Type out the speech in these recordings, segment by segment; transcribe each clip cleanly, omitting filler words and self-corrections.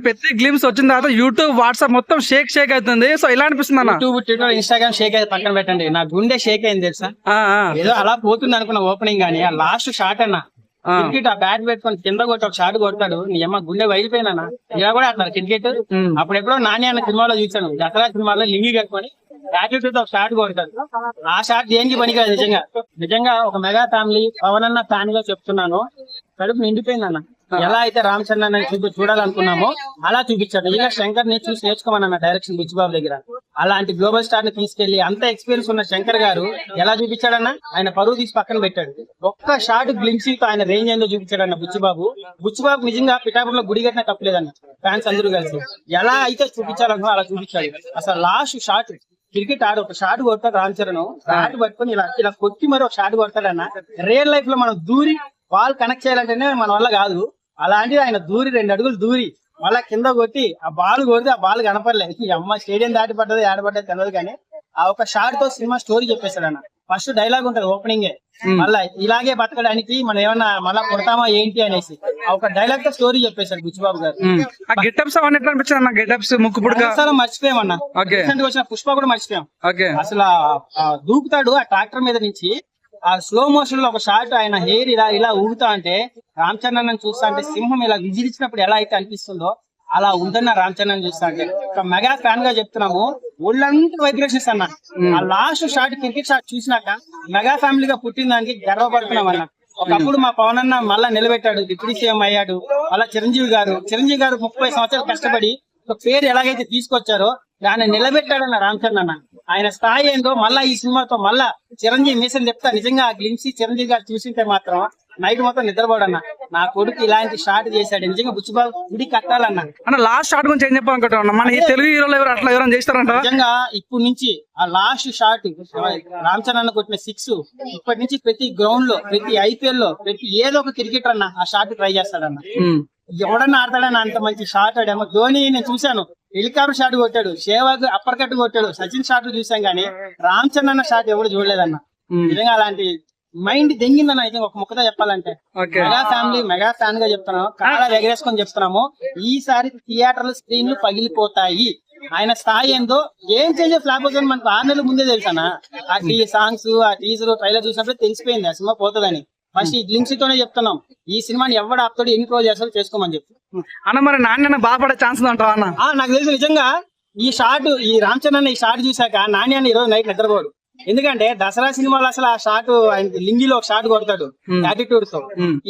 ప్రతి గ్లిమ్స్ వచ్చిన తర్వాత యూట్యూబ్ వాట్సాప్ మొత్తం షేక్ అవుతుంది. సో ఇలా అనిపిస్తుంది అన్న. యూట్యూబ్, ట్విట్టర్, ఇన్స్టాగ్రామ్ షేక్ అయితే పక్కన పెట్టండి, నా గుండె షేక్ అయింది తెలుసా. ఏదో అలా పోతుంది అనుకున్న ఓపెనింగ్ గానీ ఆ లాస్ట్ షాట్ అన్న క్రికెట్ ఆ బ్యాట్ పెట్టుకొని కింద కొట్టి ఒక షాట్ కొడతాడు, నీ అమ్మ గుండె వైలిపోయినా. ఇలా కూడా అట్లా క్రికెట్ అప్పుడెప్పుడో నాని అన్న సినిమాలో చూసాను, దసరా సినిమాలో లింగి కట్టుకొని బ్యాట్ ఒక షాట్ కొడతాడు. ఆ షాట్ దేనికి పనికిరాదు. నిజంగా ఒక మెగా ఫ్యామిలీ పవన్ అన్న ఫ్యాన్ గా చెప్తున్నాను, కడుపు నిండిపోయింది అన్న. ఎలా అయితే రామ్ చరణ్ చూడాలనుకున్నామో అలా చూపించాడు. నిజంగా శంకర్ ని చూసి నేర్చుకోమన్న డైరెక్షన్ బుచ్చిబాబు దగ్గర. అలాంటి గ్లోబల్ స్టార్ ని తీసుకెళ్లి అంత ఎక్స్పీరియన్స్ ఉన్న శంకర్ గారు ఎలా చూపించాడన్నా, ఆయన పరువు తీసి పక్కన పెట్టాడు. ఒక్క షాట్ గ్లిమ్సీ తో ఆయన రేంజ్ ఏందో చూపించాడన్న బుచ్చిబాబు నిజంగా పిఠాపురంలో గుడి కట్టినా తప్పలేదన్న. ఫ్యాన్స్ అందరూ కలిసి ఎలా అయితే చూపించాలనుకో అలా చూపించాడు. అసలు లాస్ట్ షాట్ క్రికెట్ ఆడు ఒక షాట్ కొడతాడు రామ్ చరణ్, షాట్ పట్టుకొని ఇలా కొట్టి మరి ఒక షాట్ కొడతాడన్న. రియల్ లైఫ్ లో మనం దూరి బాల్ కనెక్ట్ చేయాలంటేనే మన వల్ల కాదు. అలాంటిది ఆయన దూరి 2 అడుగులు దూరి మళ్ళా కింద కొట్టి ఆ బాల్ కొడితే ఆ బాల్ కనపడలేదు. ఈ అమ్మ స్టేడియం దాటి పడ్డది ఆడపడ్డది తెలియదు, కానీ ఆ ఒక షాట్ తో సినిమా స్టోరీ చెప్పేశాడు అన్న. ఫస్ట్ డైలాగ్ ఉంటది ఓపెనింగ్, మళ్ళా ఇలాగే బతకడానికి మనం ఏమన్నా మళ్ళా కొడతామా ఏంటి అనేసి ఆ ఒక డైలాగ్ తో స్టోరీ చెప్పేశాడు బుచ్చిబాబు గారు. గెటప్స్ అవన్నీ ఎట్లా అనిపించింది? గెటప్స్ ముక్కుపుడుగా మర్చిపోయామన్నా. వచ్చిన పుష్ప కూడా మర్చిపోయాం. అసలు దూకుతాడు ఆ ట్రాక్టర్ మీద నుంచి, ఆ స్లో మోషన్ లో ఒక షాట్ ఆయన హెయిర్ ఇలా ఊగుతా అంటే రామ్ చరణ్ చూస్తా అంటే సింహం ఇలా విజిలిచ్చినప్పుడు ఎలా అయితే అనిపిస్తుందో అలా ఉందన్న రామ్ చరణ్ చూస్తా అంటే. ఒక మెగా ఫ్యాన్ గా చెప్తున్నాము, ఒళ్ళంతా వైబ్రేషన్స్ అన్న. ఆ లాస్ట్ షాట్ క్రికెట్ షాట్ చూసినాక మెగా ఫ్యామిలీగా పుట్టిన దానికి గర్వపడుతున్నాం అన్న. ఒకప్పుడు మా పవన్ అన్న మళ్ళా నిలబెట్టాడు, డిప్యూటీ సీఎం అయ్యాడు. మళ్ళా చిరంజీవి గారు 30 సంవత్సరాలు కష్టపడి ఒక పేరు ఎలాగైతే తీసుకొచ్చారో దాన్ని నిలబెట్టాడన్న రామ్ చరణ్ అన్న. ఆయన స్థాయి ఏందో మళ్ళా ఈ సినిమాతో మళ్ళా చిరంజీవి మీసం చెప్తా. నిజంగా ఆ గ్లిమ్సీ చిరంజీవి గారు చూసింటే మాత్రం నైట్ మొత్తం నిద్రపోడన్న. నా కొడుకు ఇలాంటి షాట్ చేశాడు, నిజంగా బుచ్చిబాబు గుడి కట్టాలన్న. లాస్ట్ షాట్ గురించి ఏం చెప్పాలనుకుంటున్నా, మన తెలుగు హీరోలు ఎవరు అట్లా ఎవరైనా చేస్తారంట? నిజంగా ఇప్పటి నుంచి ఆ లాస్ట్ షాట్ రామ్ చరణ్ కొట్టిన 6 ఇప్పటి నుంచి ప్రతి గ్రౌండ్ లో, ప్రతి ఐపీఎల్ లో, ప్రతి ఏదో ఒక క్రికెటర్ అన్న ఆ షాట్ ట్రై చేస్తాడన్న. ఎవడన్నా ఆడతాడన్న అంత మంచి షాట్ ఆడేమో. ధోని నేను చూశాను, హెలికాప్టర్ షాట్ కొట్టాడు, సేవాగ్ అప్పర్ కట్ కొట్టాడు, సచిన్ షాట్ చూసాం కానీ రామ్ చరణ్ అన్న షాట్ ఎవరు చూడలేదన్న. నిజంగా అలాంటి మైండ్ దెంగిందన్న. అయితే ఒక ముక్కతో చెప్పాలంటే మెగా ఫ్యామిలీ మెగా ఫ్యాన్ గా చెప్తున్నాము, కాళ్ళ ఎగరేసుకొని చెప్తున్నాము, ఈసారి థియేటర్లు స్క్రీన్లు పగిలిపోతాయి. ఆయన స్థాయి ఏందో ఏం చేంజ్ ఫ్లాప్ అవుతుంది మనకు 6 నెలల ముందే తెలుసానా. ఆ సాంగ్స్, ఆ టీజర్, ట్రైలర్ చూసినప్పుడు తెలిసిపోయింది ఆ సినిమా పోతుందని. ఫస్ట్ ఈ గ్లిమ్సీతోనే చెప్తున్నాం, ఈ సినిమాని ఎవడు ఆపుతాడు, ఎన్ని రోజు చేస్తాడో చేసుకోమని చెప్పి అన్న. మరి నాణ్యన బాధపడే ఛాన్స్ అంటావా అన్న? నాకు తెలుసు నిజంగా ఈ రామ్ చరణ్ ఈ షాట్ చూసాక నాణ్యాన్ని ఈ రోజు నైట్ నిద్రపోడు. ఎందుకంటే దసరా సినిమాలో అసలు ఆ షాట్ ఆయన లింగిలో ఒక షాట్ కొడతాడు యాటిట్యూడ్ తో.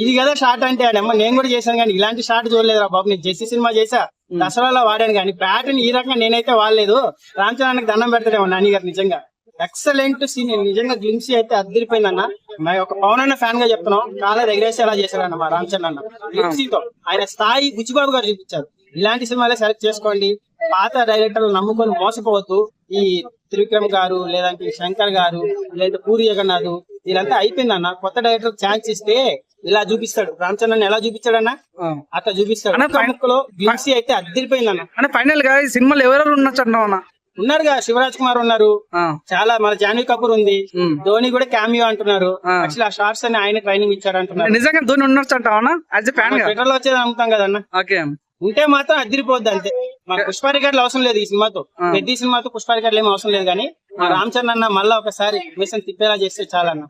ఇది కదా షాట్ అంటే ఆడమ్మ నేను కూడా చేశాను కానీ ఇలాంటి షాట్ చూడలేదు రా బాబు. నేను జెస్సీ సినిమా చేసా, దసరాలో వాడాను కానీ ప్యాటర్న్ ఈ రకంగా నేనైతే వాడలేదు. రామ్ చరణ్ దండం పెడతాడేమో నాని గారు. నిజంగా ఎక్సలెంట్ సీన్, నిజంగా గ్లిమ్సీ అయితే అద్దరిపోయిందన్న. ఒక పవన్ అన్న ఫ్యాన్ గా చెప్తున్నాం, చాలా ఎగరేసి అలా చేశాడన్న మా రామ్ చరణ్ అన్న. గ్లిమ్సీతో ఆయన స్థాయి బుచ్చిబాబు గారు చూపించారు. ఇలాంటి సినిమాలే సెలెక్ట్ చేసుకోండి, పాత డైరెక్టర్లు నమ్ముకొని మోసపోవద్దు. ఈ త్రివిక్రమ్ గారు, లేదంటే శంకర్ గారు, లేదంటే పూరి జగన్నాథ్, వీళ్ళంతా అయిపోయిందన్న. కొత్త డైరెక్టర్ ఛాన్స్ ఇస్తే ఇలా చూపిస్తాడు. రామ్ చరణ్ ఎలా చూపించాడన్నా అట్లా చూపిస్తాడు. గ్లిమ్సీ అయితే అద్దరిపోయిందన్న. ఫైనల్ గా ఈ సినిమాలో ఎవరెవరు ఉన్నట్టు ఉన్నారుగా, శివరాజ్ కుమార్ ఉన్నారు, చాలా మన జాన్వీ కపూర్ ఉంది, ధోని కూడా క్యామియో అంటున్నారు. యాక్చువల్లీ ఆ షార్ట్స్ అని ఆయన ట్రైనింగ్ ఇచ్చాడు అంటున్నారు. నిజంగా ధోని ఉన్నట్టు అంటావా? ట్విట్టర్ లో వచ్చేది నమ్ముతాం కదన్న. ఉంటే మాత్రం అద్దరిపోద్ది అంతే. మన పుష్ప రికార్డులు అవసరం లేదు ఈ సినిమాతో. పెద్ద సినిమాతో పుష్ప రికార్డులు ఏమి అవసరం లేదు కానీ రామ్ చరణ్ అన్న మళ్ళా ఒకసారి మిషన్ తిప్పేలా చేస్తే చాలన్న.